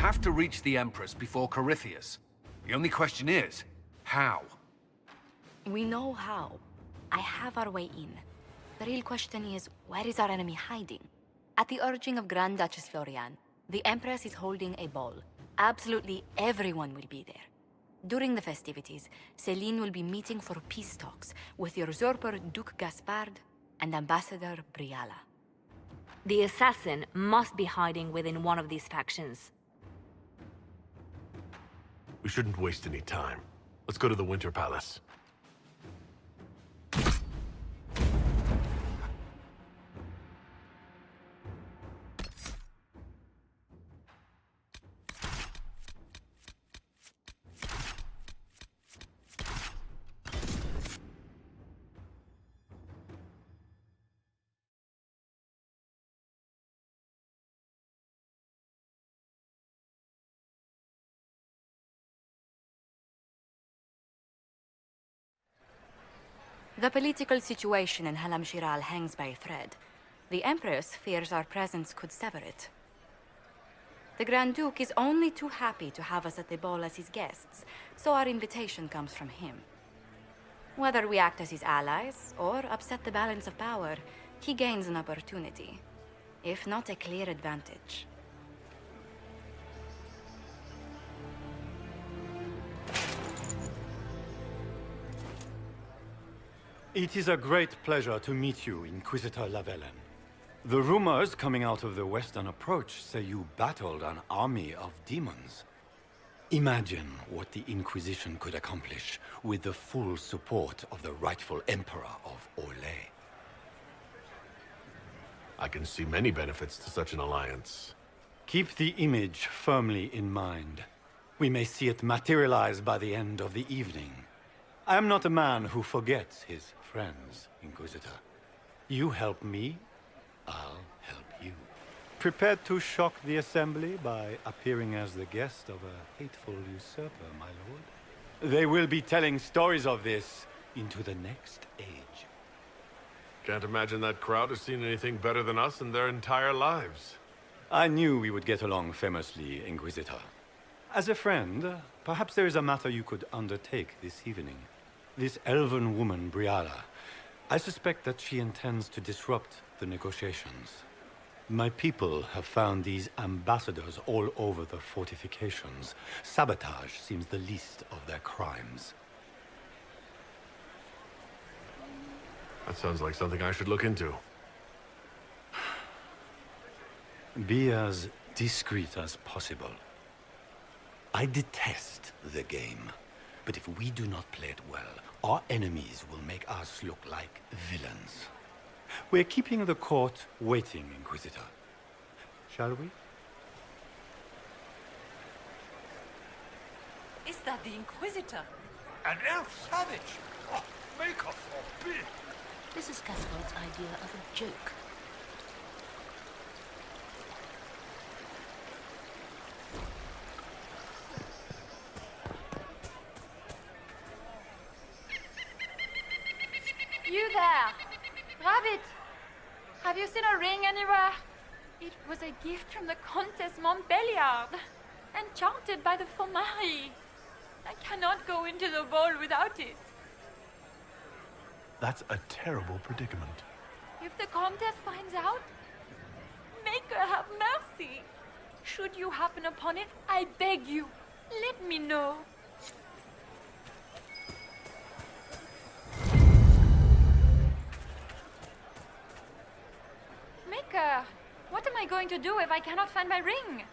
have to reach the Empress before Corythius. The only question is, how? We know how. I have our way in. The real question is, where is our enemy hiding? At the urging of Grand Duchess Florian, the Empress is holding a ball. Absolutely everyone will be there. During the festivities, Céline will be meeting for peace talks with usurper Duke Gaspard and Ambassador Briala. The assassin must be hiding within one of these factions. We shouldn't waste any time. Let's go to the Winter Palace. The political situation in Halam Shiral hangs by a thread. The Empress fears our presence could sever it. The Grand Duke is only too happy to have us at the ball as his guests, so our invitation comes from him. Whether we act as his allies or upset the balance of power, he gains an opportunity, if not a clear advantage. It is a great pleasure to meet you, Inquisitor Lavellen. The rumors coming out of the Western Approach say you battled an army of demons. Imagine what the Inquisition could accomplish with the full support of the rightful Emperor of Orlais. I can see many benefits to such an alliance. Keep the image firmly in mind. We may see it materialize by the end of the evening. I am not a man who forgets his friends, Inquisitor. You help me, I'll help you. Prepared to shock the Assembly by appearing as the guest of a hateful usurper, my lord? They will be telling stories of this into the next age. Can't imagine that crowd has seen anything better than us in their entire lives. I knew we would get along famously, Inquisitor. As a friend, perhaps there is a matter you could undertake this evening. This elven woman, Briala, I suspect that she intends to disrupt the negotiations. My people have found these ambassadors all over the fortifications. Sabotage seems the least of their crimes. That sounds like something I should look into. Be as discreet as possible. I detest the game, but if we do not play it well, our enemies will make us look like villains. We're keeping the court waiting, Inquisitor. Shall we? Is that the Inquisitor? An elf savage! Oh, Maker forbid! This is Gaspard's idea of a joke. You there! Rabbit! Have you seen a ring anywhere? It was a gift from the Countess Montbelliard, enchanted by the Fomari. I cannot go into the ball without it. That's a terrible predicament. If the Countess finds out, make her have mercy. Should you happen upon it, I beg you, let me know. Maker, what am I going to do if I cannot find my ring?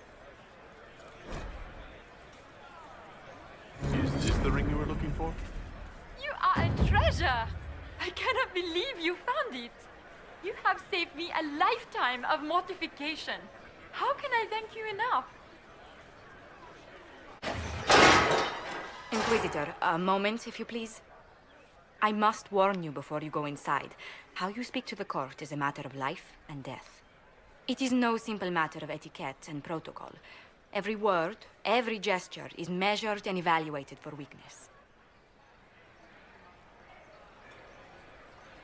Is this the ring you were looking for? You are a treasure! I cannot believe you found it. You have saved me a lifetime of mortification. How can I thank you enough? Inquisitor, a moment, if you please. I must warn you before you go inside. How you speak to the court is a matter of life and death. It is no simple matter of etiquette and protocol. Every word, every gesture is measured and evaluated for weakness.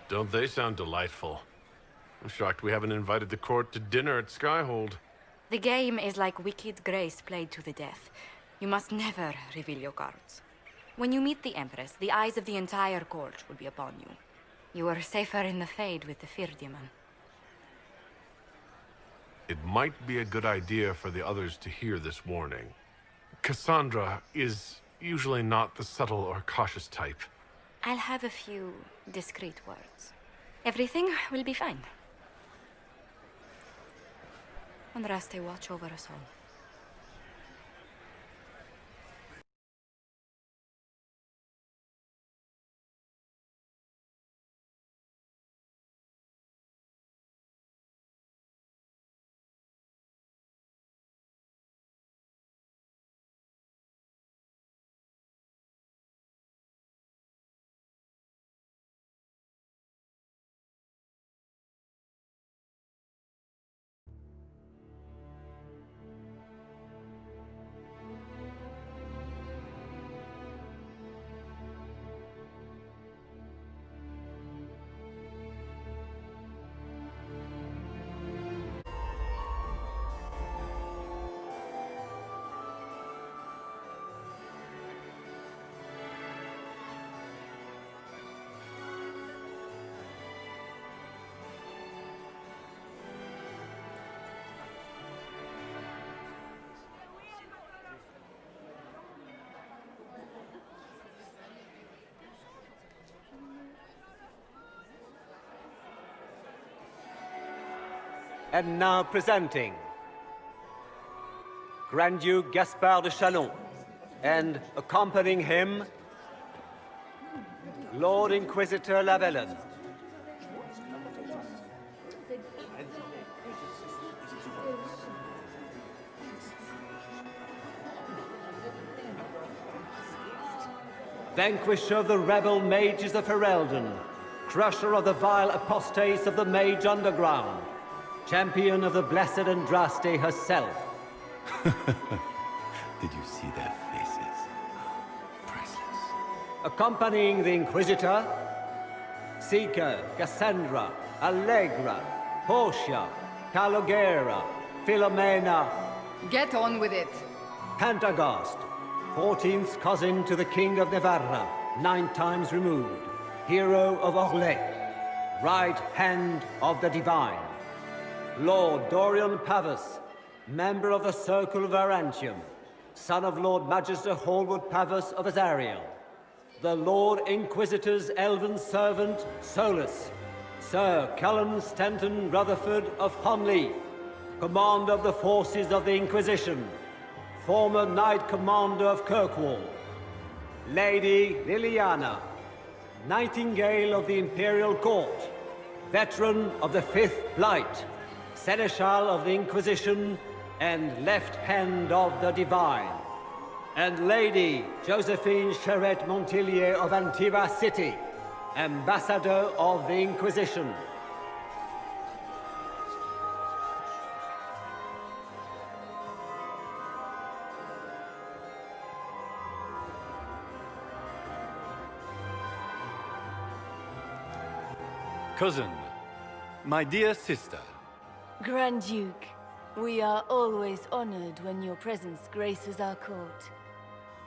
Don't they sound delightful? I'm shocked we haven't invited the court to dinner at Skyhold. The game is like Wicked Grace played to the death. You must never reveal your cards. When you meet the Empress, the eyes of the entire court will be upon you. You are safer in the Fade with the Fear Demon. It might be a good idea for the others to hear this warning. Cassandra is usually not the subtle or cautious type. I'll have a few discreet words. Everything will be fine. Andraste, watch over us all. And now presenting Grand Duke Gaspard de Chalon, and accompanying him, Lord Inquisitor Lavellan. Vanquisher of the rebel mages of Ferelden, crusher of the vile apostates of the Mage Underground, champion of the blessed Andraste herself. Did you see their faces? Priceless. Accompanying the Inquisitor, Seeker, Cassandra, Allegra, Portia, Calogera, Philomena. Get on with it. Pantagast, 14th cousin to the King of Navarra, 9 times removed, hero of Orlais, right hand of the Divine. Lord Dorian Pavus, member of the Circle of Arantium, son of Lord Magister Hallward Pavus of Azariel. The Lord Inquisitor's elven servant, Solus, Sir Callum Stanton Rutherford of Honley, commander of the forces of the Inquisition, former Knight Commander of Kirkwall. Lady Liliana, Nightingale of the Imperial Court, veteran of the Fifth Light, Seneschal of the Inquisition, and Left Hand of the Divine. And Lady Josephine Charette Montillier of Antiva City, Ambassador of the Inquisition. Cousin, my dear sister. Grand Duke, we are always honored when your presence graces our court.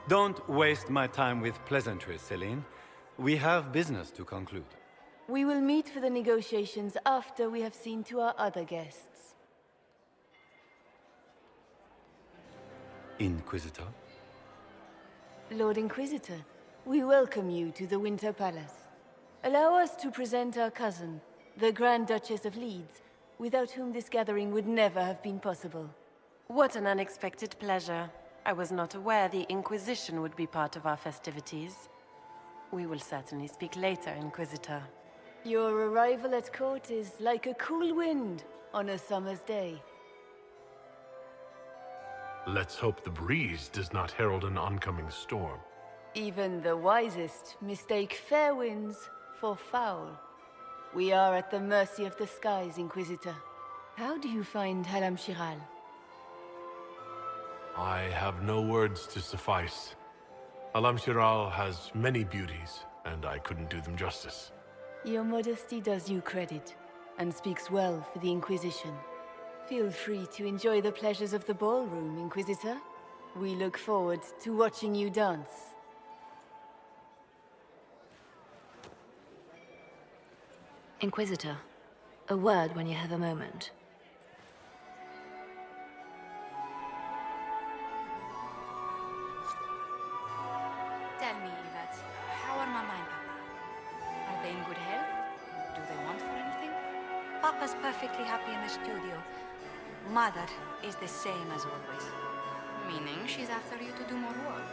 Don't waste my time with pleasantries, Celine. We have business to conclude. We will meet for the negotiations after we have seen to our other guests. Inquisitor? Lord Inquisitor, we welcome you to the Winter Palace. Allow us to present our cousin, the Grand Duchess of Leeds, without whom this gathering would never have been possible. What an unexpected pleasure. I was not aware the Inquisition would be part of our festivities. We will certainly speak later, Inquisitor. Your arrival at court is like a cool wind on a summer's day. Let's hope the breeze does not herald an oncoming storm. Even the wisest mistake fair winds for foul. We are at the mercy of the skies, Inquisitor. How do you find Halam Shiral? I have no words to suffice. Alam Shiral has many beauties, and I couldn't do them justice. Your modesty does you credit, and speaks well for the Inquisition. Feel free to enjoy the pleasures of the ballroom, Inquisitor. We look forward to watching you dance. Inquisitor, a word when you have a moment. Tell me, Yvette, how are Mama and Papa? Are they in good health? Do they want for anything? Papa's perfectly happy in the studio. Mother is the same as always. Meaning she's after you to do more work.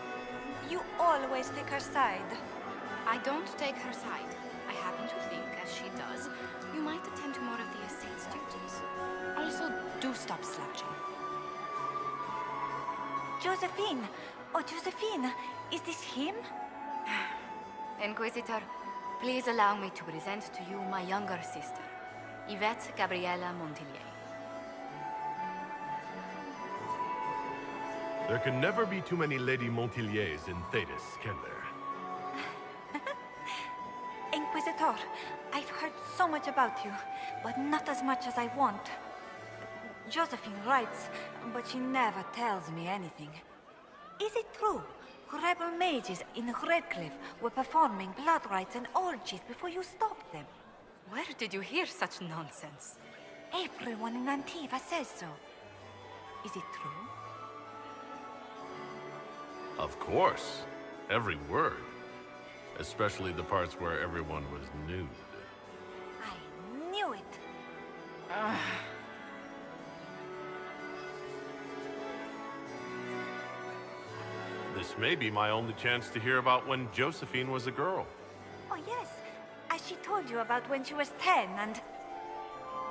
You always take her side. I don't take her side. I happen to think, as she does, you might attend to more of the estate's duties. Also, do stop slouching. Josephine! Oh, Josephine! Is this him? Inquisitor, please allow me to present to you my younger sister, Yvette Gabriella Montillier. There can never be too many Lady Montilliers in Thetis, can there? Inquisitor, I've heard so much about you, but not as much as I want. Josephine writes, but she never tells me anything. Is it true? Rebel mages in Redcliffe were performing blood rites and orgies before you stopped them. Where did you hear such nonsense? Everyone in Antiva says so. Is it true? Of course. Every word. Especially the parts where everyone was nude. I knew it. This may be my only chance to hear about when Josephine was a girl. Oh, yes. As she told you about when she was 10 and...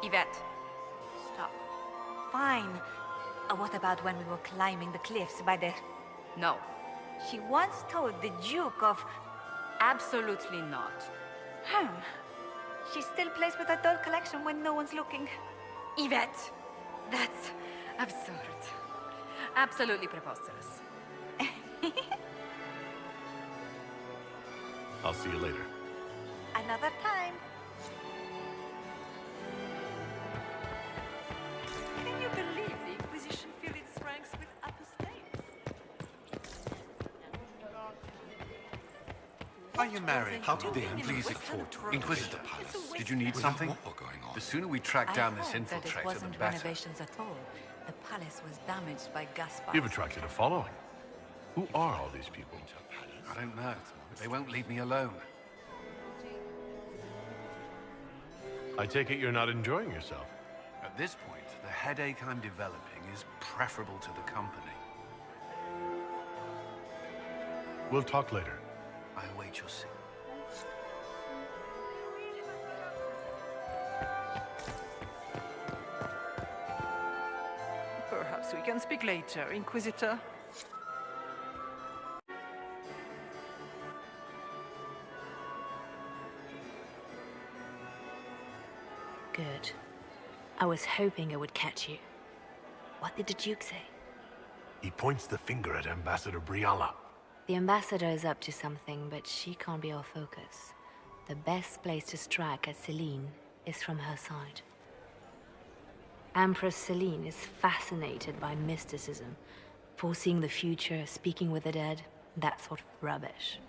Yvette, stop. Fine. What about when we were climbing the cliffs by the... No. She once told the Duke of... Absolutely not. She still plays with her doll collection when no one's looking. Yvette, that's absurd. Absolutely preposterous. I'll see you later. Another time. Can you believe the Inquisition filled its ranks with apostates? Are you married? How did they Please, Inquisitor, did you need With something? that war going on? The sooner we track down this I heard that it infiltrator, the wasn't better. renovations at all. The palace was damaged by gas fires. You've attracted a following. Who are all these people? I don't know. They won't leave me alone. I take it you're not enjoying yourself. At this point, the headache I'm developing is preferable to the company. We'll talk later. I await your signal. Perhaps we can speak later, Inquisitor. Good. I was hoping I would catch you. What did the Duke say? He points the finger at Ambassador Briala. The ambassador is up to something, but she can't be our focus. The best place to strike at Celine is from her side. Empress Celine is fascinated by mysticism, foreseeing the future, speaking with the dead, that sort of rubbish.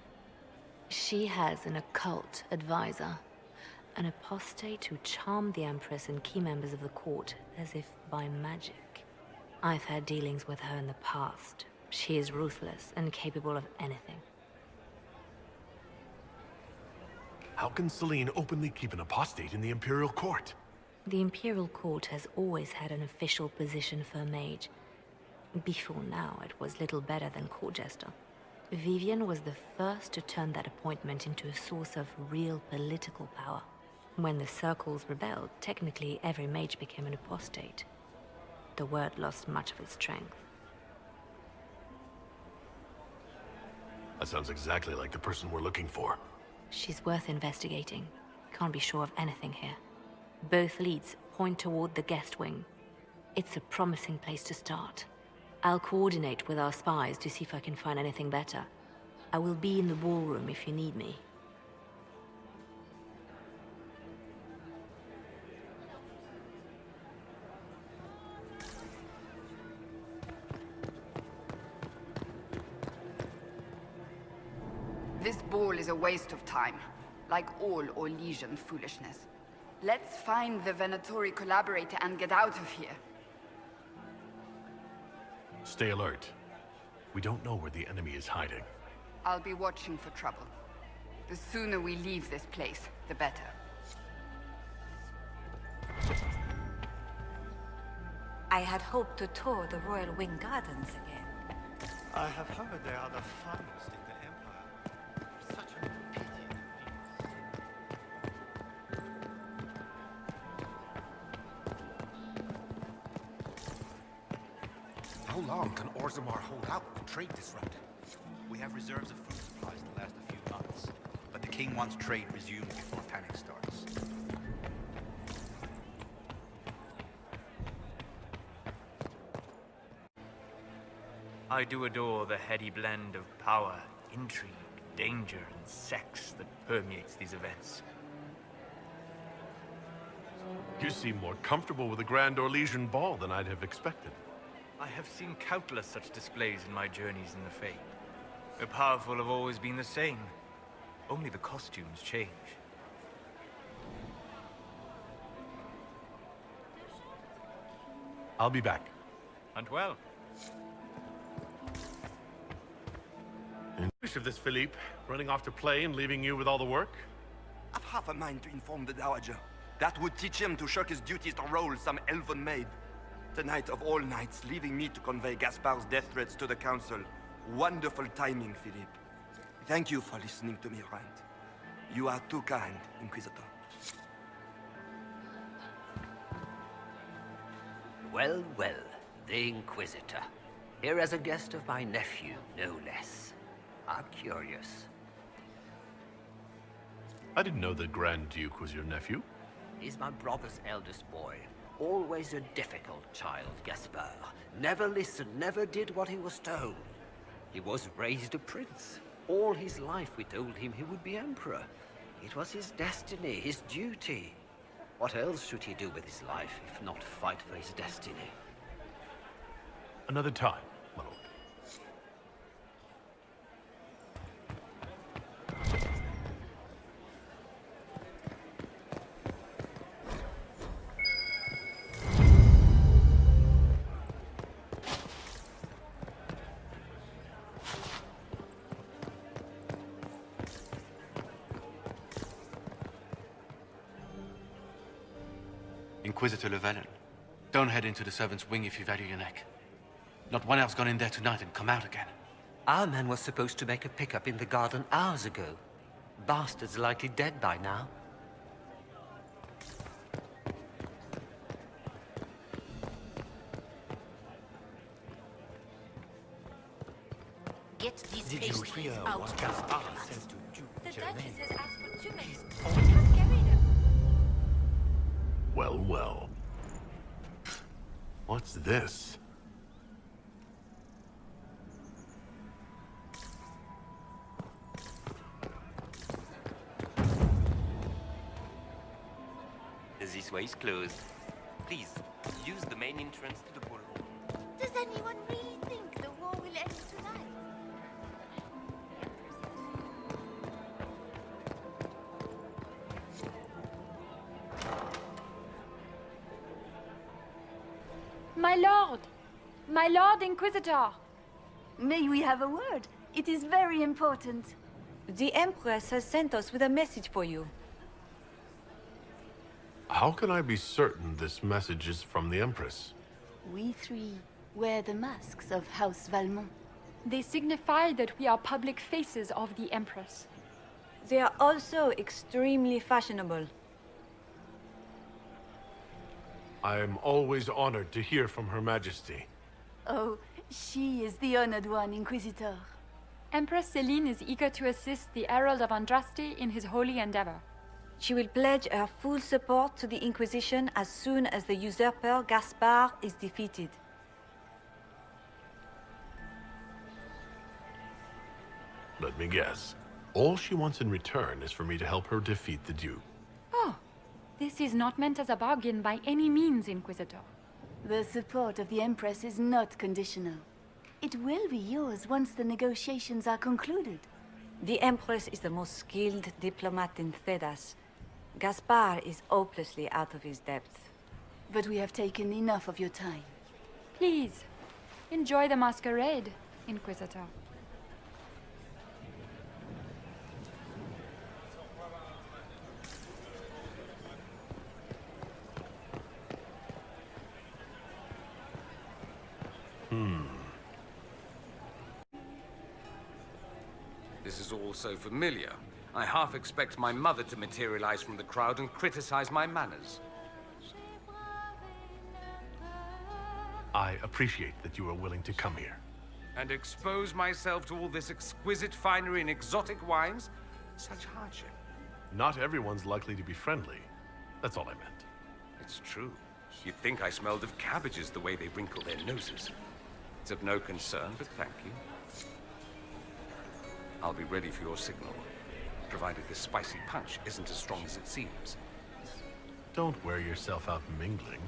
She has an occult advisor, an apostate who charmed the Empress and key members of the court as if by magic. I've had dealings with her in the past. She is ruthless and capable of anything. How can Celine openly keep an apostate in the Imperial Court? The Imperial Court has always had an official position for a mage. Before now, it was little better than court jester. Vivian was the first to turn that appointment into a source of real political power. When the circles rebelled, technically every mage became an apostate. The word lost much of its strength. That sounds exactly like the person we're looking for. She's worth investigating. Can't be sure of anything here. Both leads point toward the guest wing. It's a promising place to start. I'll coordinate with our spies to see if I can find anything better. I will be in the ballroom if you need me. This ball is a waste of time, like all Orlesian foolishness. Let's find the Venatori collaborator and get out of here. Stay alert. We don't know where the enemy is hiding. I'll be watching for trouble. The sooner we leave this place, the better. I had hoped to tour the Royal Wing Gardens again. I have heard they are the finest in the Empire. Such a pity. How long can Orzammar hold out with trade disrupted? We have reserves of food supplies to last a few months, but the king wants trade resumed before panic starts. I do adore the heady blend of power, intrigue, danger, and sex that permeates these events. You seem more comfortable with a Grand Orlesian ball than I'd have expected. I have seen countless such displays in my journeys in the Fae. The powerful have always been the same. Only the costumes change. I'll be back. Hunt well. Wish of this, Philippe, running off to play and leaving you with all the work? I've half a mind to inform the Dowager. That would teach him to shirk his duties to roll some elven maid. Tonight of all nights, leaving me to convey Gaspard's death threats to the Council. Wonderful timing, Philippe. Thank you for listening to me rant. You are too kind, Inquisitor. Well, well, the Inquisitor. Here as a guest of my nephew, no less. How curious. I didn't know the Grand Duke was your nephew. He's my brother's eldest boy. Always a difficult child, Gaspard. Never listened, never did what he was told. He was raised a prince. All his life we told him he would be emperor. It was his destiny, his duty. What else should he do with his life, if not fight for his destiny? Another time, my lord. Inquisitor Llewellyn, don't head into the servants' wing if you value your neck. Not one elf's gone in there tonight and come out again. Our man was supposed to make a pickup in the garden hours ago. Bastard's likely dead by now. Get these Did you hear out what of Gaspard the said to Duke The Germain? Duchess has asked for 2 minutes. I can't carry them. Well, well. What's this? This way is closed. Please, use the main entrance to the ballroom. Does anyone really think the war will end tonight? My lord! My lord Inquisitor! May we have a word? It is very important. The Empress has sent us with a message for you. How can I be certain this message is from the Empress? We three wear the masks of House Valmont. They signify that we are public faces of the Empress. They are also extremely fashionable. I am always honored to hear from Her Majesty. Oh, she is the honored one, Inquisitor. Empress Céline is eager to assist the Herald of Andraste in his holy endeavor. She will pledge her full support to the Inquisition as soon as the usurper Gaspard is defeated. Let me guess. All she wants in return is for me to help her defeat the Duke. Oh, this is not meant as a bargain by any means, Inquisitor. The support of the Empress is not conditional. It will be yours once the negotiations are concluded. The Empress is the most skilled diplomat in Thedas. Gaspar is hopelessly out of his depth. But we have taken enough of your time. Please, enjoy the masquerade, Inquisitor. This is all so familiar. I half expect my mother to materialize from the crowd and criticize my manners. I appreciate that you are willing to come here. And expose myself to all this exquisite finery and exotic wines? Such hardship. Not everyone's likely to be friendly. That's all I meant. It's true. You'd think I smelled of cabbages the way they wrinkle their noses. It's of no concern, but thank you. I'll be ready for your signal, provided this spicy punch isn't as strong as it seems. Don't wear yourself out mingling.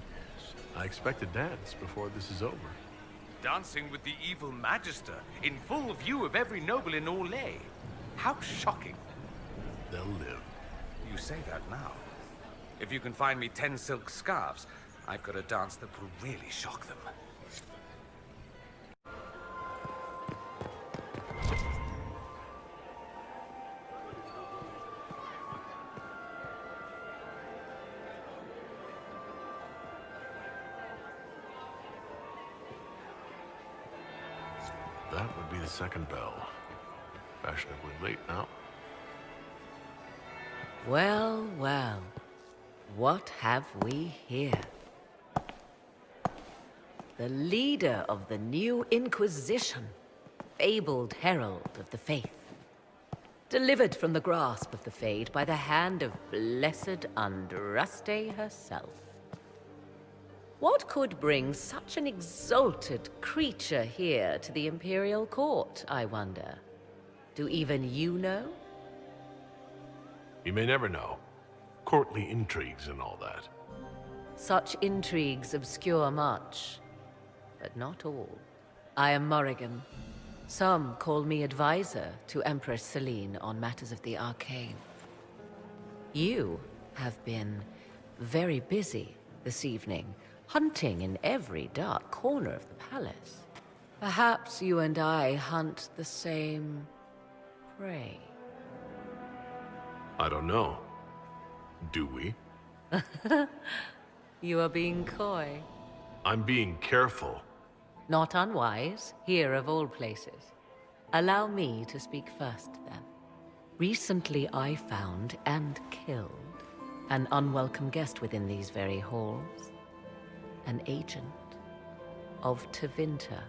I expect a dance before this is over. Dancing with the evil Magister, in full view of every noble in Orlais. How shocking. They'll live. You say that now. If you can find me 10 silk scarves, I've got a dance that will really shock them. That would be the second bell. Fashionably late now. Well, well. What have we here? The leader of the new Inquisition, fabled herald of the faith. Delivered from the grasp of the Fade by the hand of blessed Andraste herself. What could bring such an exalted creature here to the Imperial Court, I wonder? Do even you know? You may never know. Courtly intrigues and all that. Such intrigues obscure much, but not all. I am Morrigan. Some call me advisor to Empress Celine on matters of the arcane. You have been very busy this evening, hunting in every dark corner of the palace. Perhaps you and I hunt the same prey. I don't know. Do we? You are being coy. I'm being careful. Not unwise, here of all places. Allow me to speak first, then. Recently I found and killed an unwelcome guest within these very halls. An agent of Tevinter.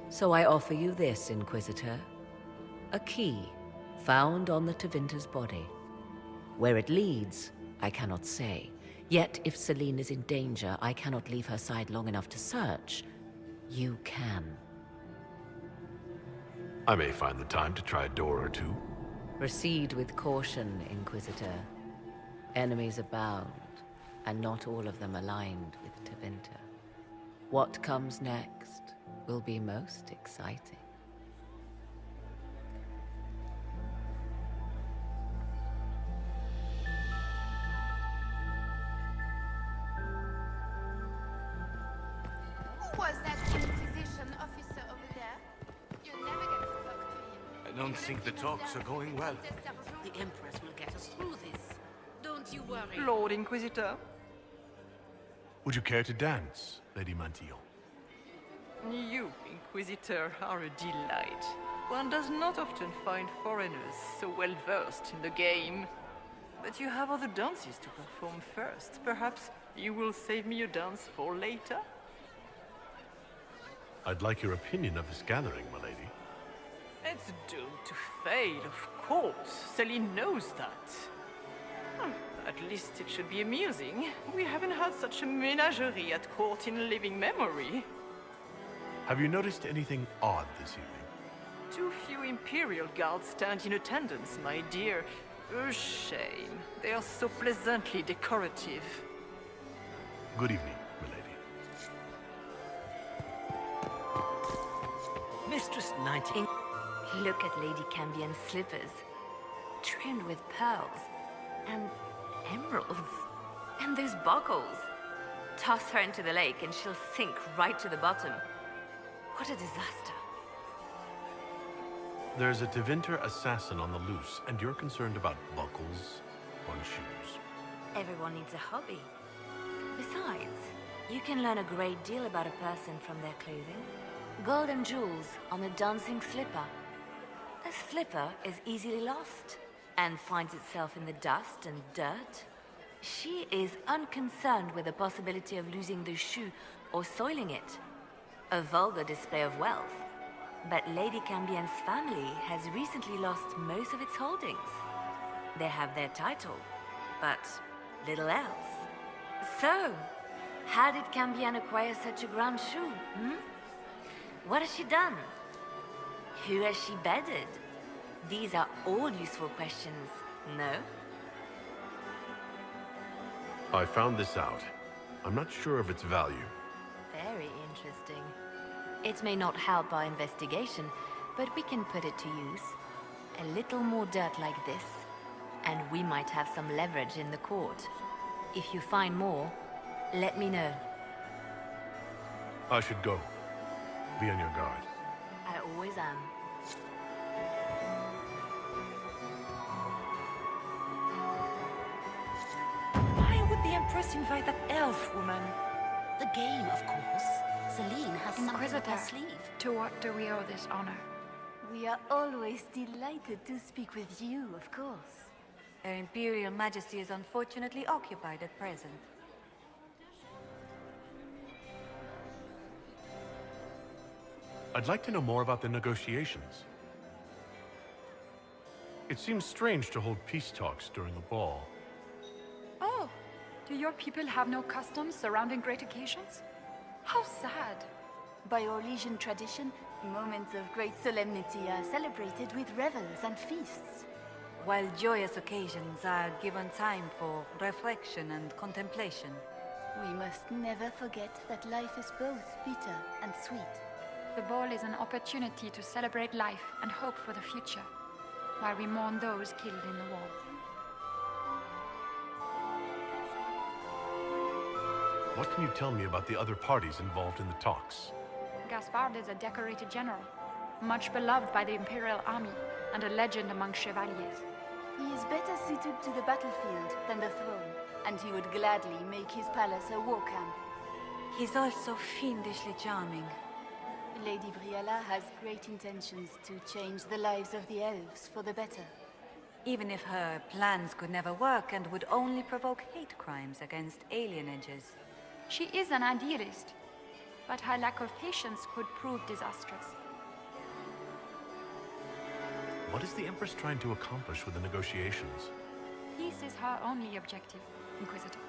So I offer you this, Inquisitor. A key found on the Tevinter's body. Where it leads, I cannot say. Yet if Celine is in danger, I cannot leave her side long enough to search. You can. I may find the time to try a door or two. Proceed with caution, Inquisitor. Enemies abound, and not all of them aligned with Tevinter. What comes next will be most exciting. Who was that Inquisition officer over there? You never get to talk to him. I don't think the talks are going well. The Empress will get us through this. Don't you worry. Lord Inquisitor. Would you care to dance, Lady Mantillon? You, Inquisitor, are a delight. One does not often find foreigners so well versed in the game. But you have other dances to perform first. Perhaps you will save me a dance for later? I'd like your opinion of this gathering, my lady. It's doomed to fail, of course. Celine knows that. At least it should be amusing. We haven't had such a menagerie at court in living memory. Have you noticed anything odd this evening? Too few Imperial guards stand in attendance, my dear. A shame. They are so pleasantly decorative. Good evening, milady. Mistress Nightingale, Look at Lady Cambien's slippers, trimmed with pearls and emeralds. And those buckles. Toss her into the lake and she'll sink right to the bottom. What a disaster. There's a Tevinter assassin on the loose, and you're concerned about buckles on shoes. Everyone needs a hobby. Besides, you can learn a great deal about a person from their clothing. Gold and jewels on a dancing slipper. A slipper is easily lost and finds itself in the dust and dirt. She is unconcerned with the possibility of losing the shoe or soiling it. A vulgar display of wealth. But Lady Cambien's family has recently lost most of its holdings. They have their title, but little else. So, how did Cambien acquire such a grand shoe, What has she done? Who has she bedded? These are all useful questions, no? I found this out. I'm not sure of its value. Very interesting. It may not help our investigation, but we can put it to use. A little more dirt like this, and we might have some leverage in the court. If you find more, let me know. I should go. Be on your guard. I always am. Why would the Empress invite that elf woman? The game, of course. Celine has something up Inquisitor, her sleeve. to what do we owe this honor? We are always delighted to speak with you, of course. Her Imperial Majesty is unfortunately occupied at present. I'd like to know more about the negotiations. It seems strange to hold peace talks during a ball. Oh, do your people have no customs surrounding great occasions? How sad. By Orlesian tradition, moments of great solemnity are celebrated with revels and feasts. While joyous occasions are given time for reflection and contemplation. We must never forget that life is both bitter and sweet. The ball is an opportunity to celebrate life and hope for the future, while we mourn those killed in the war. What can you tell me about the other parties involved in the talks? Gaspard is a decorated general, much beloved by the Imperial army and a legend among chevaliers. He is better suited to the battlefield than the throne, and he would gladly make his palace a war camp. He's also fiendishly charming. Lady Briella has great intentions to change the lives of the elves for the better. Even if her plans could never work and would only provoke hate crimes against alienages. She is an idealist, but her lack of patience could prove disastrous. What is the Empress trying to accomplish with the negotiations? Peace is her only objective, Inquisitor.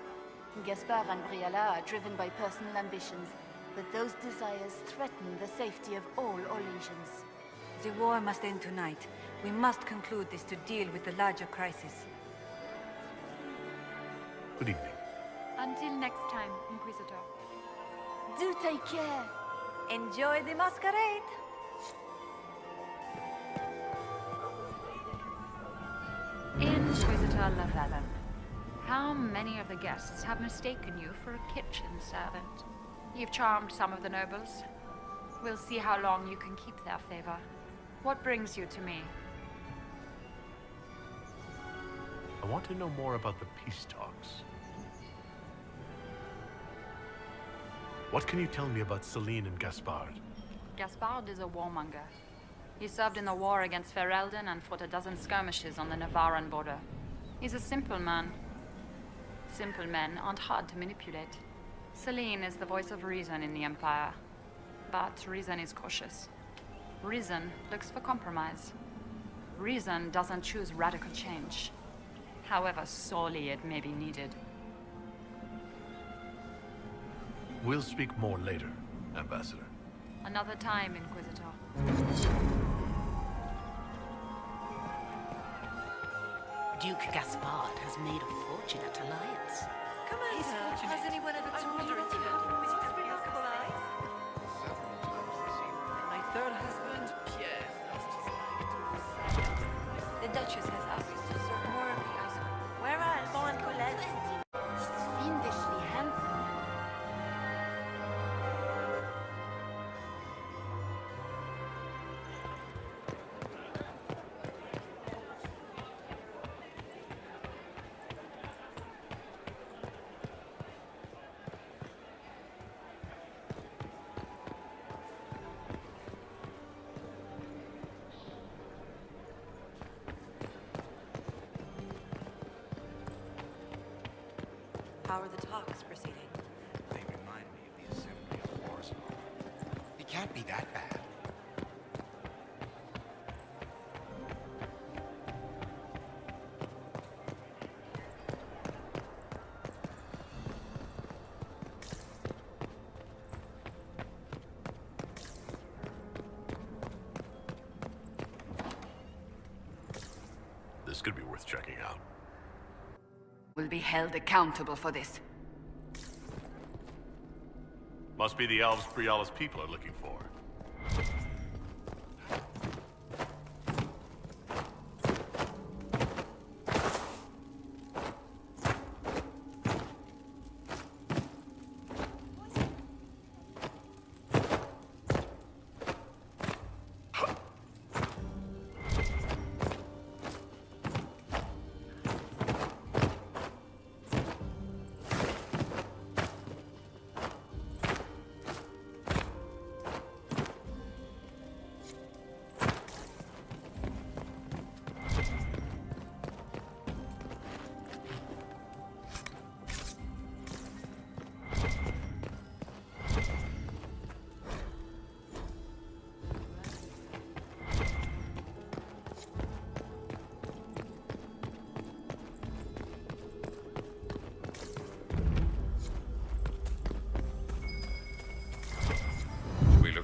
Gaspard and Briella are driven by personal ambitions, but those desires threaten the safety of all Orlesians. The war must end tonight. We must conclude this to deal with the larger crisis. Good evening. Until next time, Inquisitor. Do take care. Enjoy the masquerade. Inquisitor Lavallon, how many of the guests have mistaken you for a kitchen servant? You've charmed some of the nobles. We'll see how long you can keep their favor. What brings you to me? I want to know more about the peace talks. What can you tell me about Celine and Gaspard? Gaspard is a warmonger. He served in the war against Ferelden and fought a dozen skirmishes on the Navarran border. He's a simple man. Simple men aren't hard to manipulate. Celine is the voice of reason in the Empire. But reason is cautious. Reason looks for compromise. Reason doesn't choose radical change, however sorely it may be needed. We'll speak more later, Ambassador. Another time, Inquisitor. Duke Gaspard has made a fortune at Alliance. Commander, has anyone ever told you about Inquisitor's remarkable eyes? My third husband, Pierre, lost his eye. How are the talks proceeding? They remind me of the assembly of Warsaw. It can't be that bad. This could be worth checking out. Will be held accountable for this. Must be the elves Briala's people are looking for.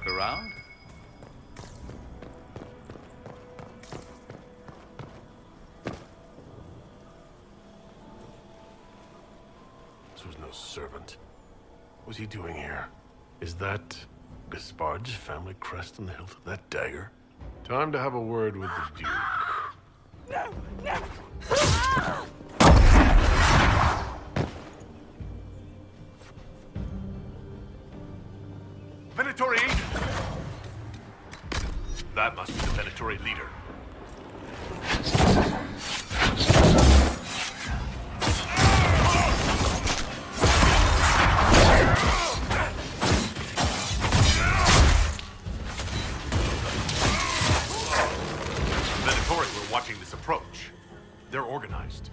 Around? This was no servant. What's he doing here? Is that Gaspard's family crest on the hilt of that dagger? Time to have a word with the Duke. No! No! Venatori agent! That must be the Venatori leader. Venatori were watching this approach. They're organized.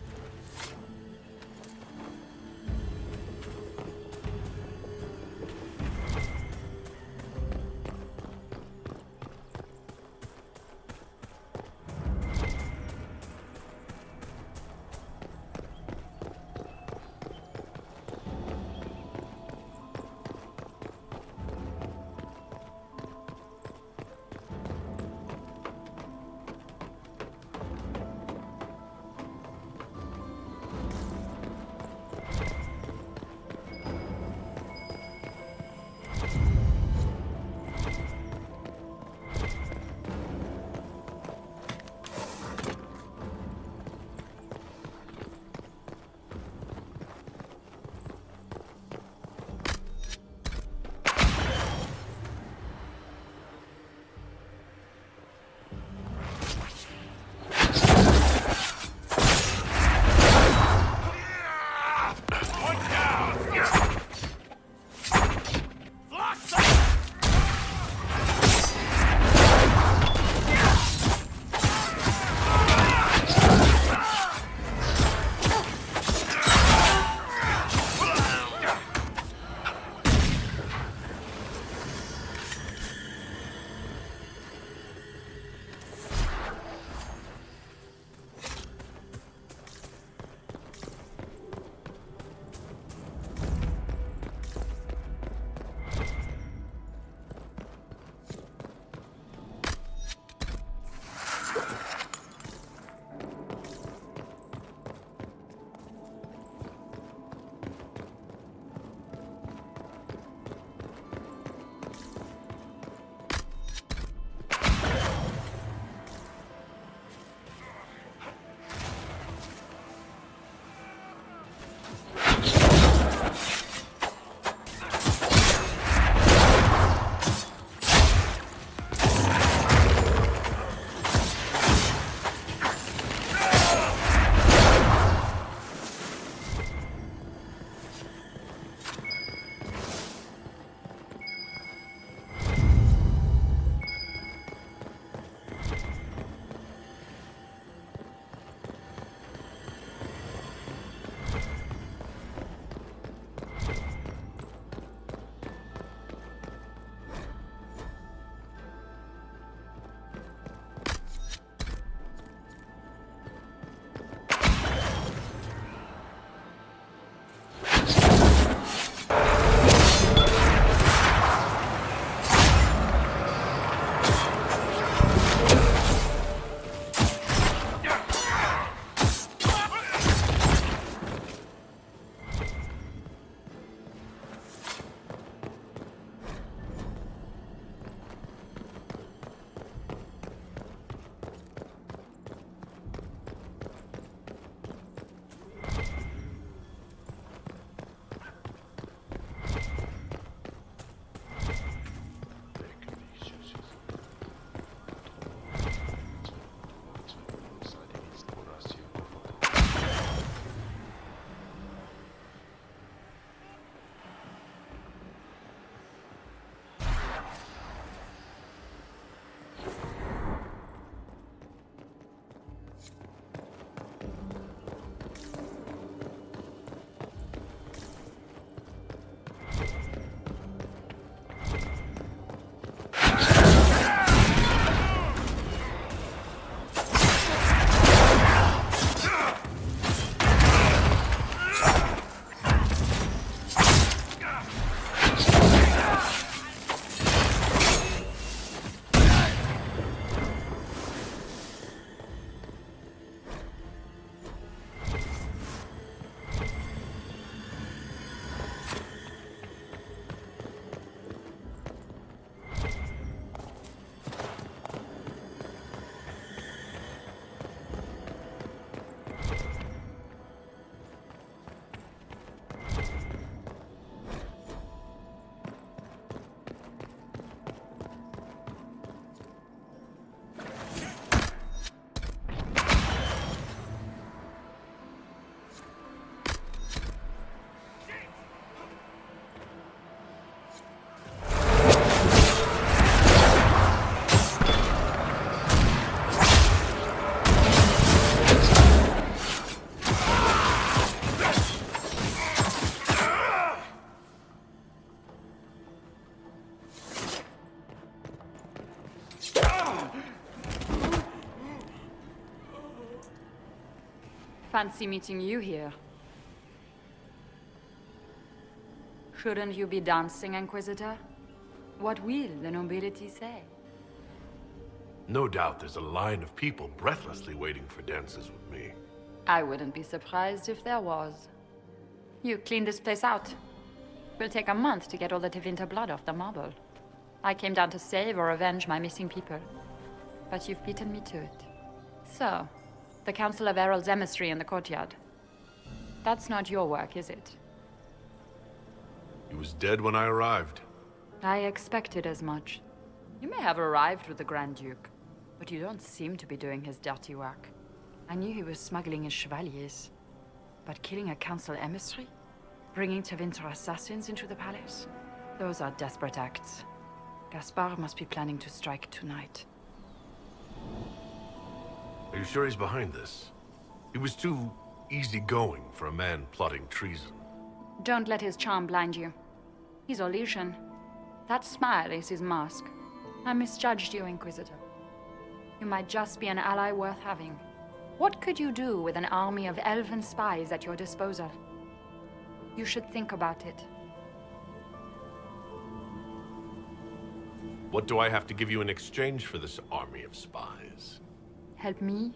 Fancy meeting you here. Shouldn't you be dancing, Inquisitor? What will the nobility say? No doubt there's a line of people breathlessly waiting for dances with me. I wouldn't be surprised if there was. You clean this place out. Will take a month to get all the Tevinter blood off the marble. I came down to save or avenge my missing people. But you've beaten me to it. So, the Council of Herald's emissary in the courtyard. That's not your work, is it? He was dead when I arrived. I expected as much. You may have arrived with the Grand Duke, but you don't seem to be doing his dirty work. I knew he was smuggling his chevaliers. But killing a council emissary? Bringing Tevinter assassins into the palace? Those are desperate acts. Gaspard must be planning to strike tonight. Are you sure he's behind this? He was too easygoing for a man plotting treason. Don't let his charm blind you. He's Orlesian. That smile is his mask. I misjudged you, Inquisitor. You might just be an ally worth having. What could you do with an army of elven spies at your disposal? You should think about it. What do I have to give you in exchange for this army of spies? Help me,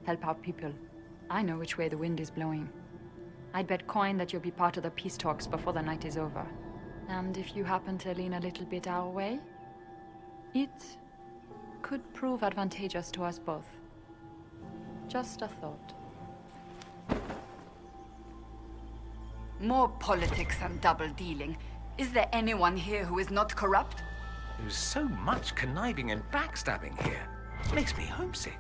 help our people. I know which way the wind is blowing. I'd bet coin that you'll be part of the peace talks before the night is over. And if you happen to lean a little bit our way, it could prove advantageous to us both. Just a thought. More politics and double-dealing. Is there anyone here who is not corrupt? There's so much conniving and backstabbing here. Makes me homesick.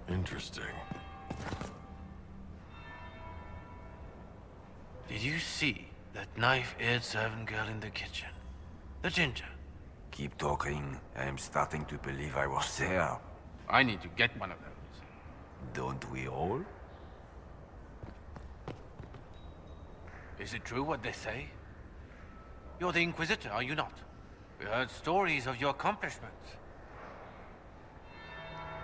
Interesting. Did you see that knife-edged servant girl in the kitchen? The ginger. Keep talking. I'm starting to believe I was there. I need to get one of those. Don't we all? Is it true what they say? You're the Inquisitor, are you not? We heard stories of your accomplishments.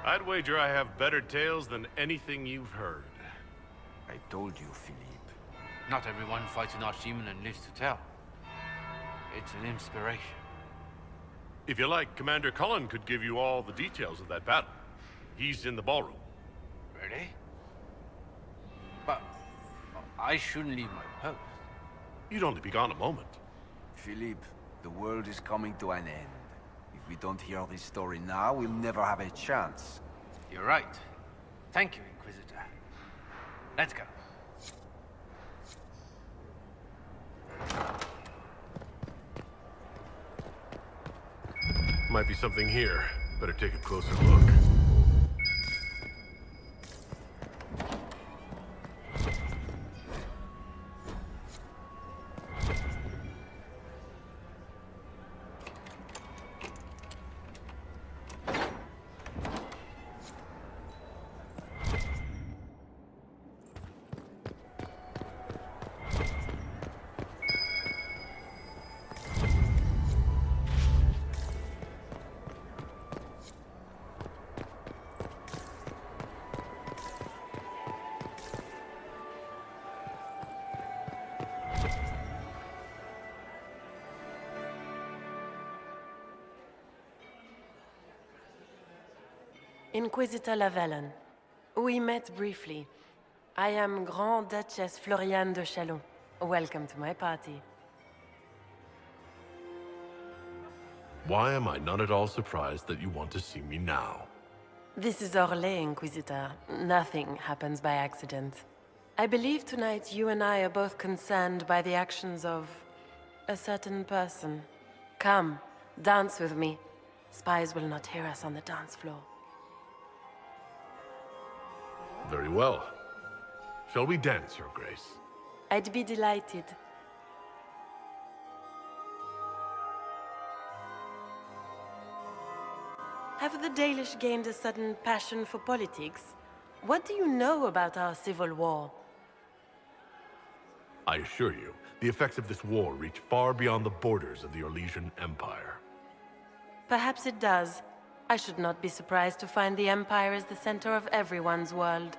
I'd wager I have better tales than anything you've heard. I told you, Philippe. Not everyone fights an archdemon and lives to tell. It's an inspiration. If you like, Commander Cullen could give you all the details of that battle. He's in the ballroom. Really? But I shouldn't leave my post. You'd only be gone a moment. Philippe, the world is coming to an end. If we don't hear this story now, we'll never have a chance. You're right. Thank you, Inquisitor. Let's go. Might be something here. Better take a closer look. Inquisitor Lavalin. We met briefly. I am Grand Duchess Floriane de Chalon. Welcome to my party. Why am I not at all surprised that you want to see me now? This is Orlais, Inquisitor. Nothing happens by accident. I believe tonight you and I are both concerned by the actions of a certain person. Come, dance with me. Spies will not hear us on the dance floor. Very well. Shall we dance, Your Grace? I'd be delighted. Have the Dalish gained a sudden passion for politics? What do you know about our civil war? I assure you, the effects of this war reach far beyond the borders of the Orlesian Empire. Perhaps it does. I should not be surprised to find the Empire is the center of everyone's world.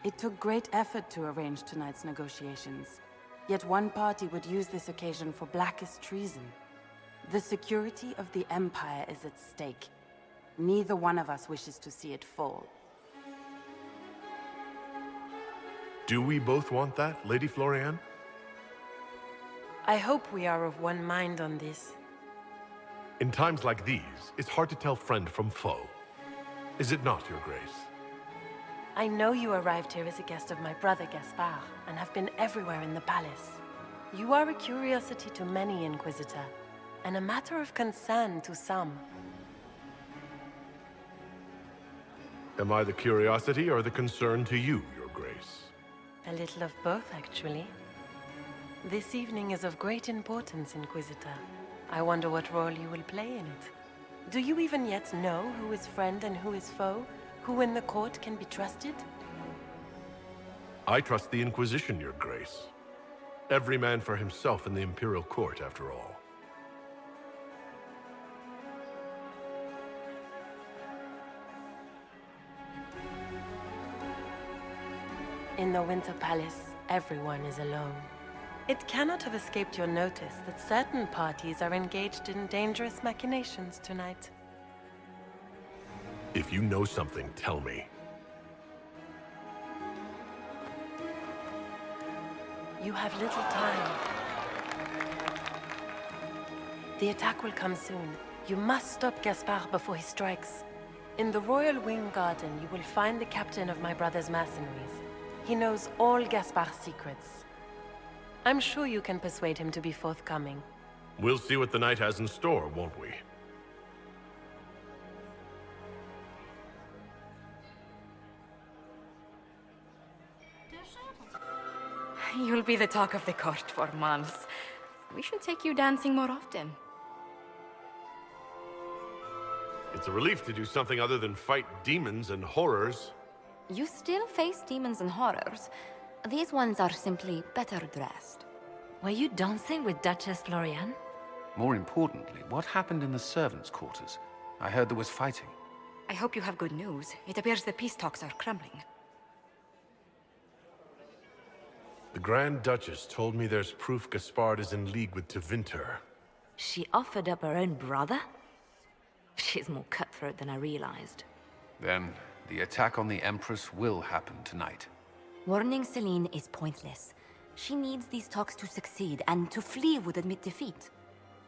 It took great effort to arrange tonight's negotiations. Yet one party would use this occasion for blackest treason. The security of the Empire is at stake. Neither one of us wishes to see it fall. Do we both want that, Lady Floriane? I hope we are of one mind on this. In times like these, it's hard to tell friend from foe. Is it not, Your Grace? I know you arrived here as a guest of my brother Gaspard, and have been everywhere in the palace. You are a curiosity to many, Inquisitor, and a matter of concern to some. Am I the curiosity or the concern to you, Your Grace? A little of both, actually. This evening is of great importance, Inquisitor. I wonder what role you will play in it. Do you even yet know who is friend and who is foe? Who in the court can be trusted? I trust the Inquisition, Your Grace. Every man for himself in the Imperial Court, after all. In the Winter Palace, everyone is alone. It cannot have escaped your notice that certain parties are engaged in dangerous machinations tonight. If you know something, tell me. You have little time. The attack will come soon. You must stop Gaspard before he strikes. In the Royal Wing Garden, you will find the captain of my brother's mercenaries. He knows all Gaspard's secrets. I'm sure you can persuade him to be forthcoming. We'll see what the night has in store, won't we? You'll be the talk of the court for months. We should take you dancing more often. It's a relief to do something other than fight demons and horrors. You still face demons and horrors. These ones are simply better dressed. Were you dancing with Duchess Floriane? More importantly, what happened in the servants' quarters? I heard there was fighting. I hope you have good news. It appears the peace talks are crumbling. The Grand Duchess told me there's proof Gaspard is in league with Tevinter. She offered up her own brother? She's more cutthroat than I realized. Then, the attack on the Empress will happen tonight. Warning Celine is pointless. She needs these talks to succeed, and to flee would admit defeat.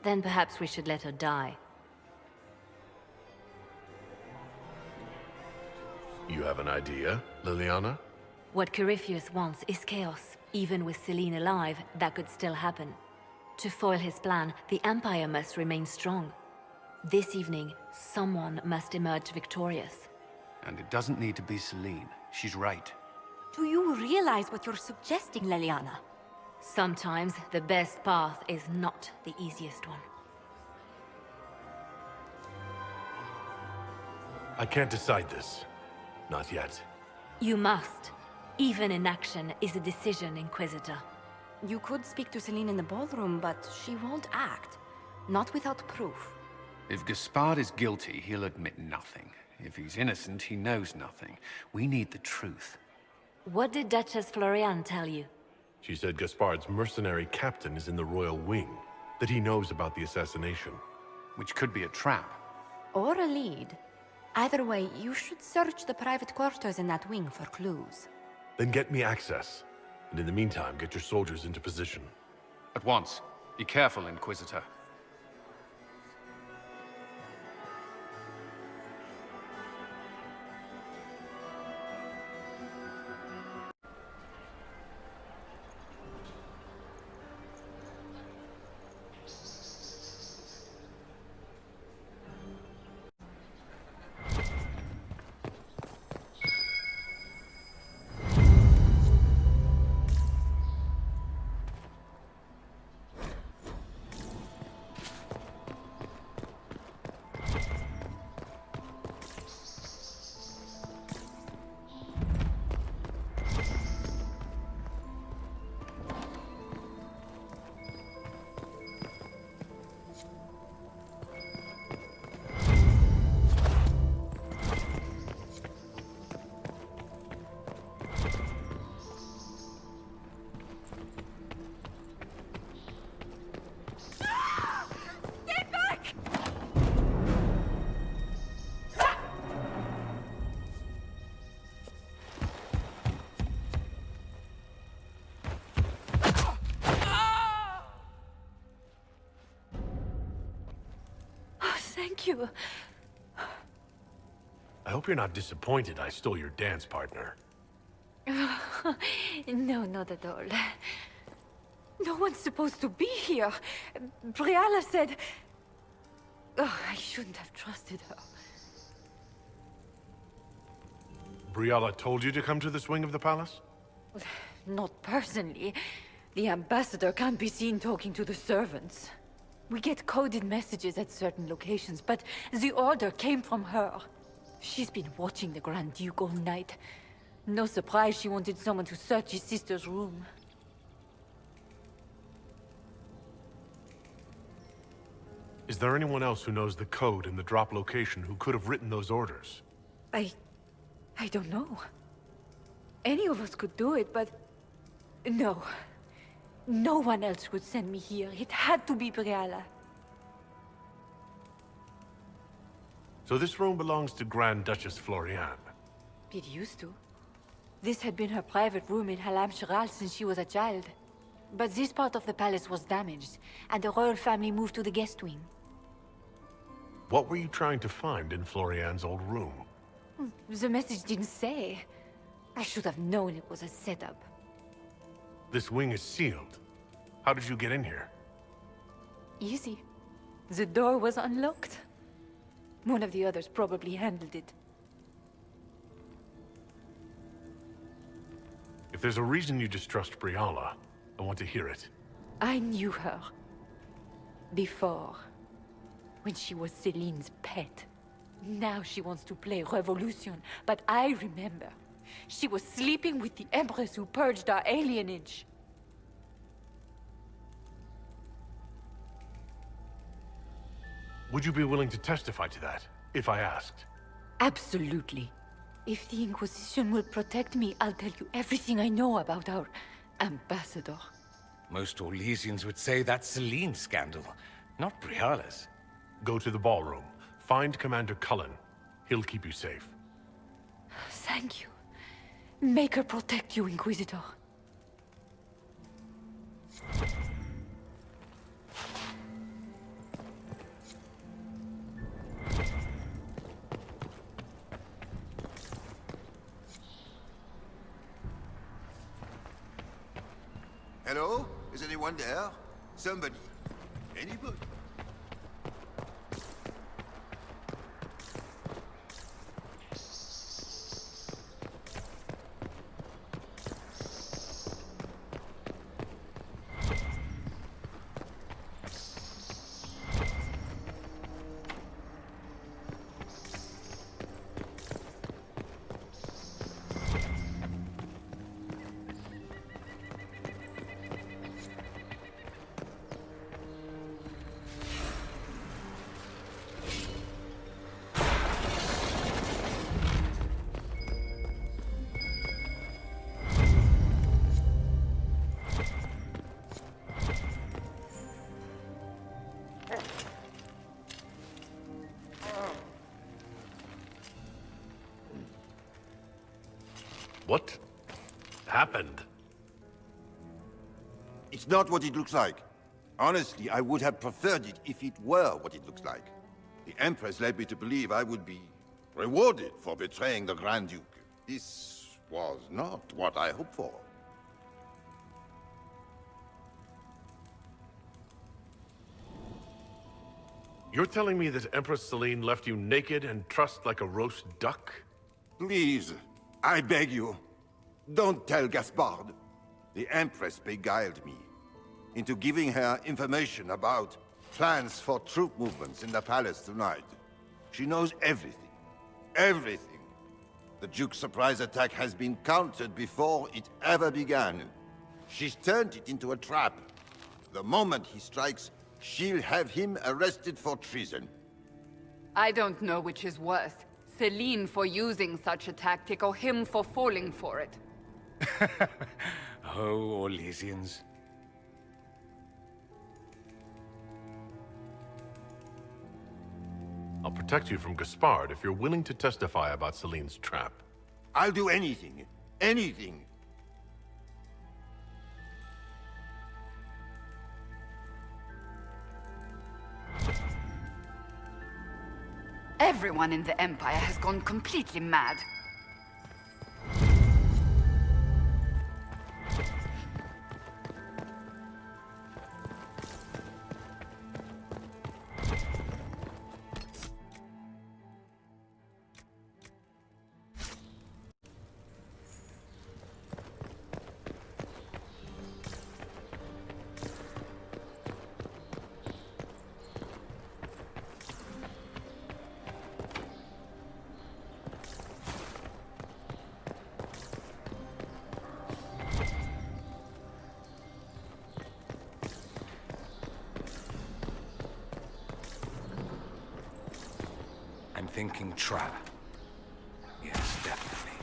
Then perhaps we should let her die. You have an idea, Liliana? What Corypheus wants is chaos. Even with Celine alive, that could still happen. To foil his plan, the Empire must remain strong. This evening, someone must emerge victorious. And it doesn't need to be Celine. She's right. Do you realize what you're suggesting, Liliana? Sometimes the best path is not the easiest one. I can't decide this. Not yet. You must. Even inaction is a decision, Inquisitor. You could speak to Celine in the ballroom, but she won't act. Not without proof. If Gaspard is guilty, he'll admit nothing. If he's innocent, he knows nothing. We need the truth. What did Duchess Floriane tell you? She said Gaspard's mercenary captain is in the Royal Wing, that he knows about the assassination. Which could be a trap. Or a lead. Either way, you should search the private quarters in that wing for clues. Then get me access. And in the meantime, get your soldiers into position. At once. Be careful, Inquisitor. Thank you. I hope you're not disappointed I stole your dance partner. No, not at all. No one's supposed to be here. Briala said... Oh, I shouldn't have trusted her. Briala told you to come to this wing of the palace? Not personally. The ambassador can't be seen talking to the servants. We get coded messages at certain locations, but the order came from her. She's been watching the Grand Duke all night. No surprise she wanted someone to search his sister's room. Is there anyone else who knows the code and the drop location who could have written those orders? I don't know. Any of us could do it, but... No. No one else would send me here. It had to be Briala. So this room belongs to Grand Duchess Floriane? It used to. This had been her private room in Halam Shiral since she was a child. But this part of the palace was damaged, and the royal family moved to the guest wing. What were you trying to find in Floriane's old room? The message didn't say. I should have known it was a setup. This wing is sealed. How did you get in here? Easy. The door was unlocked. One of the others probably handled it. If there's a reason you distrust Briala, I want to hear it. I knew her. Before. When she was Celine's pet. Now she wants to play Revolution, but I remember. She was sleeping with the Empress who purged our alienage. Would you be willing to testify to that, if I asked? Absolutely. If the Inquisition will protect me, I'll tell you everything I know about our ambassador. Most Orlesians would say that's Celine's scandal, not Briala's. Go to the ballroom. Find Commander Cullen. He'll keep you safe. Thank you. Make her protect you, Inquisitor. Hello? Is anyone there? Somebody. Anybody? What? happened? It's not what it looks like. Honestly, I would have preferred it if it were what it looks like. The Empress led me to believe I would be rewarded for betraying the Grand Duke. This was not what I hoped for. You're telling me that Empress Celine left you naked and trussed like a roast duck? Please, I beg you, don't tell Gaspard. The Empress beguiled me into giving her information about plans for troop movements in the palace tonight. She knows everything. Everything. The Duke's surprise attack has been countered before it ever began. She's turned it into a trap. The moment he strikes, she'll have him arrested for treason. I don't know which is worse. Celine for using such a tactic or him for falling for it. Oh, Orlesians. I'll protect you from Gaspard if you're willing to testify about Celine's trap. I'll do anything. Anything. Everyone in the Empire has gone completely mad. I'm thinking trap. Yes, definitely.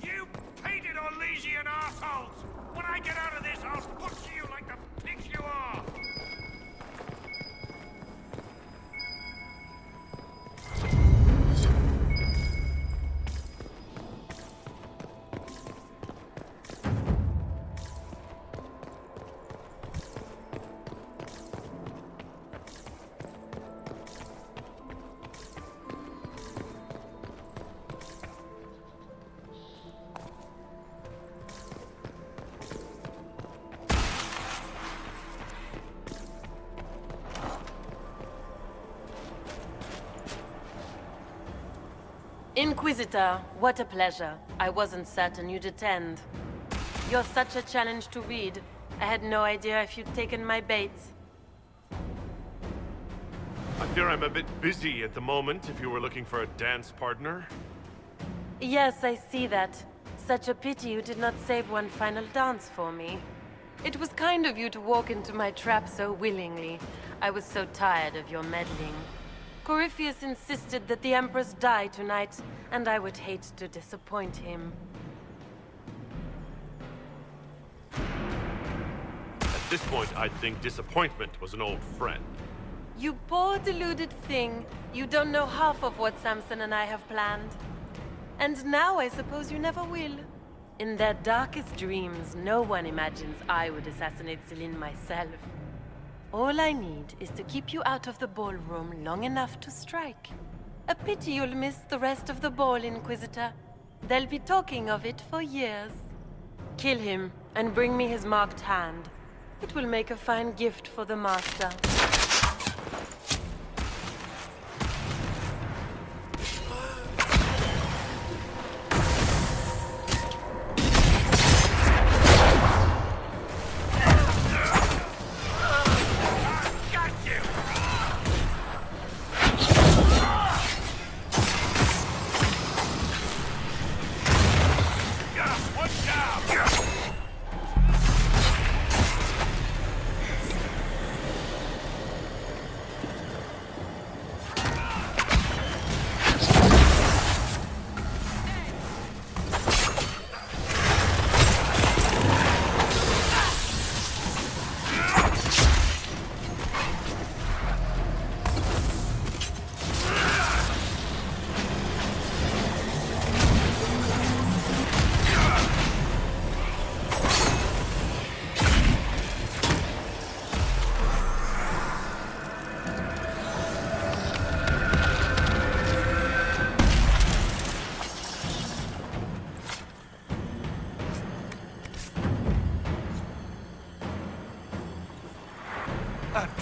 You painted Orlesian assholes! When I get out of this, I'll butcher you like the pigs you are! Inquisitor, what a pleasure. I wasn't certain you'd attend. You're such a challenge to read. I had no idea if you'd taken my bait. I fear I'm a bit busy at the moment if you were looking for a dance partner. Yes, I see that. Such a pity you did not save one final dance for me. It was kind of you to walk into my trap so willingly. I was so tired of your meddling. Corypheus insisted that the Empress die tonight, and I would hate to disappoint him. At this point, I'd think disappointment was an old friend. You poor deluded thing. You don't know half of what Samson and I have planned. And now I suppose you never will. In their darkest dreams, no one imagines I would assassinate Celine myself. All I need is to keep you out of the ballroom long enough to strike. A pity you'll miss the rest of the ball, Inquisitor. They'll be talking of it for years. Kill him, and bring me his marked hand. It will make a fine gift for the Master.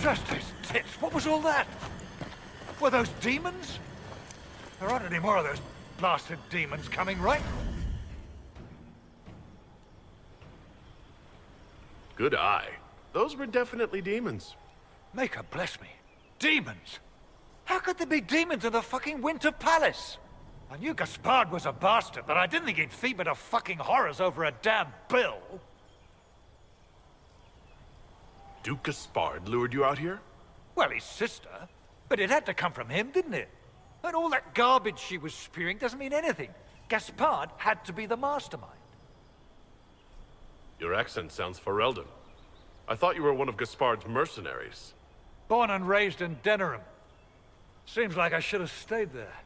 Just his tits. What was all that? Were those demons? There aren't any more of those blasted demons coming, right? Good eye. Those were definitely demons. Maker bless me. Demons? How could there be demons in the fucking Winter Palace? I knew Gaspard was a bastard, but I didn't think he'd feed me to fucking horrors over a damn bill. Duke Gaspard lured you out here? Well, his sister. But it had to come from him, didn't it? And all that garbage she was spewing doesn't mean anything. Gaspard had to be the mastermind. Your accent sounds Ferelden. I thought you were one of Gaspard's mercenaries. Born and raised in Denerim. Seems like I should have stayed there.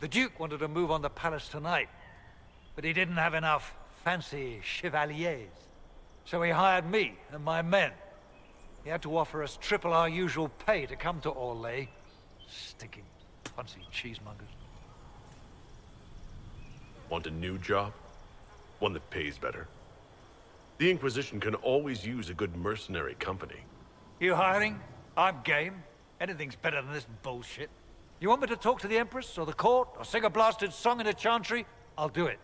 The Duke wanted to move on the palace tonight, but he didn't have enough fancy chevaliers. So he hired me and my men. He had to offer us triple our usual pay to come to Orlais. Stinking punsy cheesemongers. Want a new job? One that pays better? The Inquisition can always use a good mercenary company. You hiring? I'm game. Anything's better than this bullshit. You want me to talk to the Empress, or the court, or sing a blasted song in a chantry? I'll do it.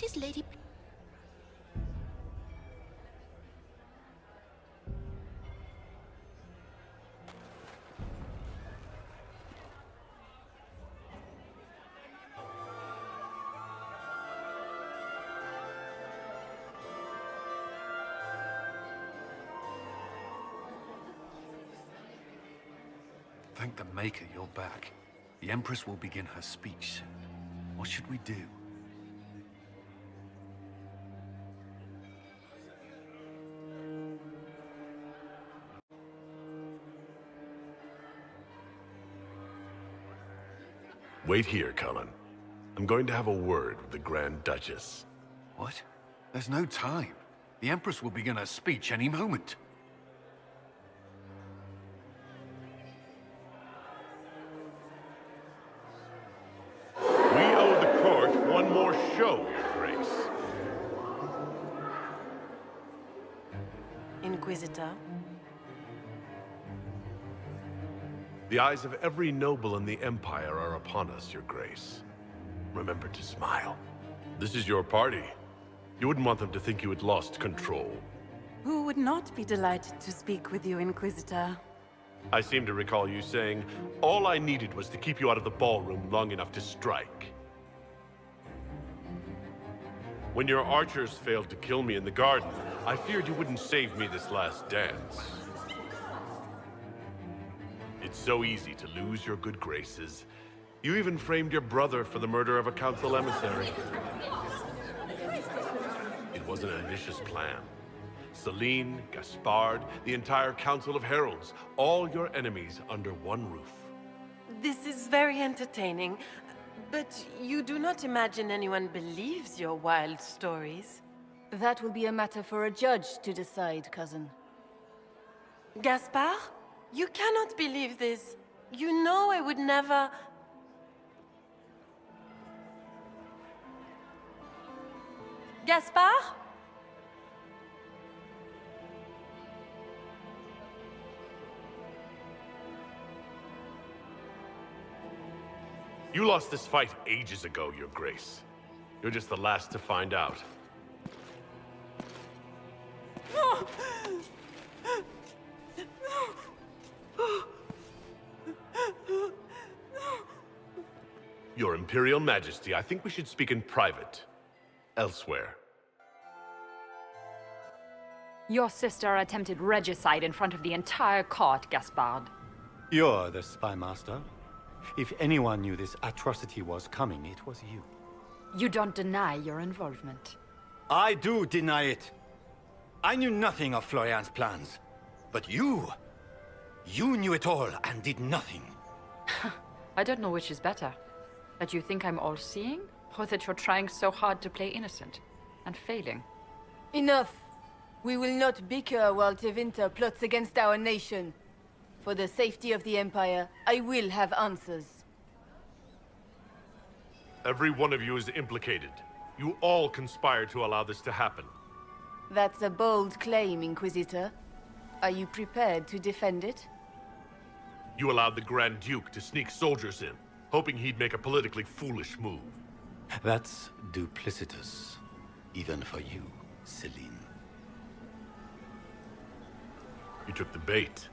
What is Lady... Thank the Maker you're back. The Empress will begin her speech soon. What should we do? Wait here, Cullen. I'm going to have a word with the Grand Duchess. What? There's no time. The Empress will begin her speech any moment. Inquisitor. The eyes of every noble in the Empire are upon us, Your Grace. Remember to smile. This is your party. You wouldn't want them to think you had lost control. Who would not be delighted to speak with you, Inquisitor? I seem to recall you saying, all I needed was to keep you out of the ballroom long enough to strike. When your archers failed to kill me in the garden, I feared you wouldn't save me this last dance. It's so easy to lose your good graces. You even framed your brother for the murder of a council emissary. It was an ambitious plan. Celine, Gaspard, the entire Council of Heralds, all your enemies under one roof. This is very entertaining, but you do not imagine anyone believes your wild stories? That will be a matter for a judge to decide, cousin. Gaspard? You cannot believe this. You know I would never... Gaspard? You lost this fight ages ago, Your Grace. You're just the last to find out. Your Imperial Majesty, I think we should speak in private. Elsewhere. Your sister attempted regicide in front of the entire court, Gaspard. You're the spy master. If anyone knew this atrocity was coming, it was you. You don't deny your involvement. I do deny it. I knew nothing of Florian's plans. But you knew it all and did nothing. I don't know which is better. That you think I'm all-seeing, or that you're trying so hard to play innocent and failing. Enough! We will not bicker while Tevinter plots against our nation. For the safety of the Empire, I will have answers. Every one of you is implicated. You all conspired to allow this to happen. That's a bold claim, Inquisitor. Are you prepared to defend it? You allowed the Grand Duke to sneak soldiers in, hoping he'd make a politically foolish move. That's duplicitous, even for you, Celine. You took the bait.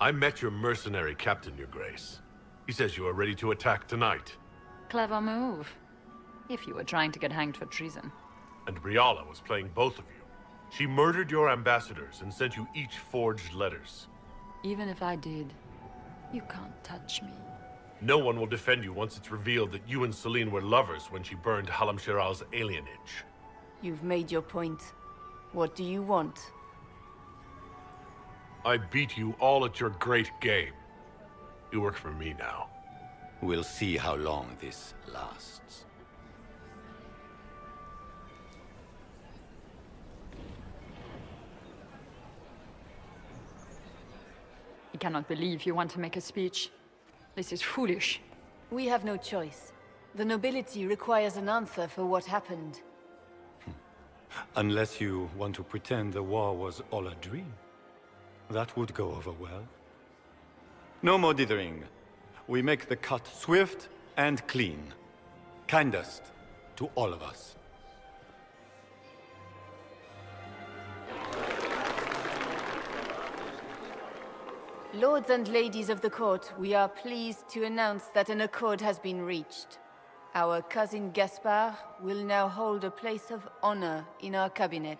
I met your mercenary captain, Your Grace. He says you are ready to attack tonight. Clever move. If you were trying to get hanged for treason. And Briala was playing both of you. She murdered your ambassadors and sent you each forged letters. Even if I did, you can't touch me. No one will defend you once it's revealed that you and Celine were lovers when she burned Halam Shiral's alienage. You've made your point. What do you want? I beat you all at your great game. You work for me now. We'll see how long this lasts. I cannot believe you want to make a speech. This is foolish. We have no choice. The nobility requires an answer for what happened. Unless you want to pretend the war was all a dream. That would go over well. No more dithering. We make the cut swift and clean. Kindest to all of us. Lords and ladies of the court, we are pleased to announce that an accord has been reached. Our cousin Gaspard will now hold a place of honor in our cabinet.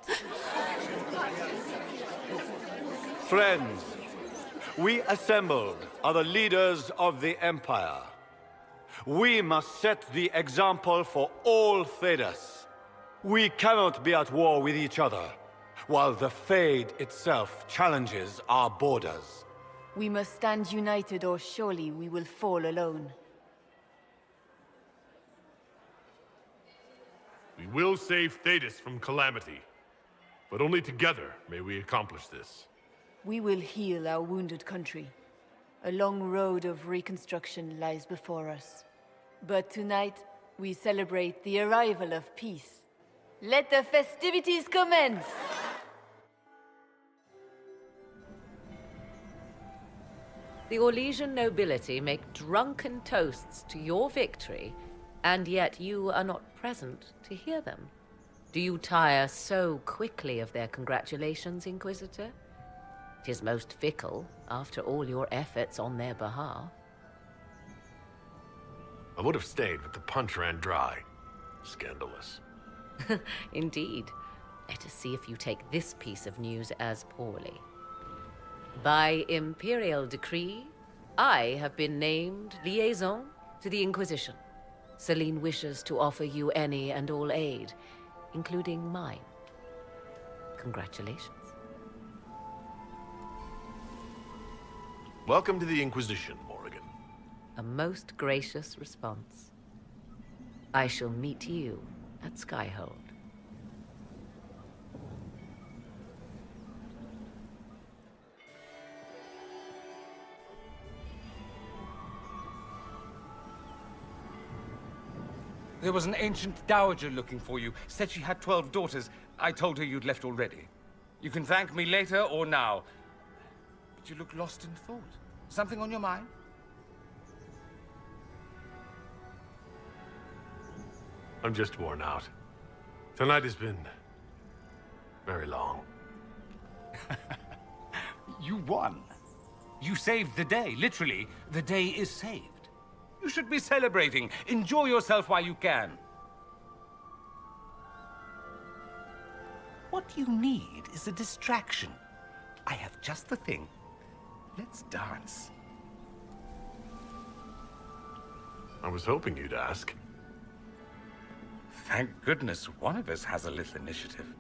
Friends, we assembled are the leaders of the Empire. We must set the example for all Thedas. We cannot be at war with each other, while the Fade itself challenges our borders. We must stand united, or surely we will fall alone. We will save Thedas from calamity. But only together may we accomplish this. We will heal our wounded country. A long road of reconstruction lies before us. But tonight, we celebrate the arrival of peace. Let the festivities commence! The Orlesian nobility make drunken toasts to your victory, and yet you are not present to hear them. Do you tire so quickly of their congratulations, Inquisitor? 'Tis most fickle, after all your efforts on their behalf. I would have stayed, but the punch ran dry. Scandalous. Indeed. Let us see if you take this piece of news as poorly. By imperial decree, I have been named liaison to the Inquisition. Celine wishes to offer you any and all aid, including mine. Congratulations. Welcome to the Inquisition, Morrigan. A most gracious response. I shall meet you at Skyhold. There was an ancient dowager looking for you. Said she had 12 daughters. I told her you'd left already. You can thank me later or now. But you look lost in thought. Something on your mind? I'm just worn out. Tonight has been very long. You won. You saved the day. Literally, the day is saved. You should be celebrating. Enjoy yourself while you can. What you need is a distraction. I have just the thing. Let's dance. I was hoping you'd ask. Thank goodness one of us has a little initiative.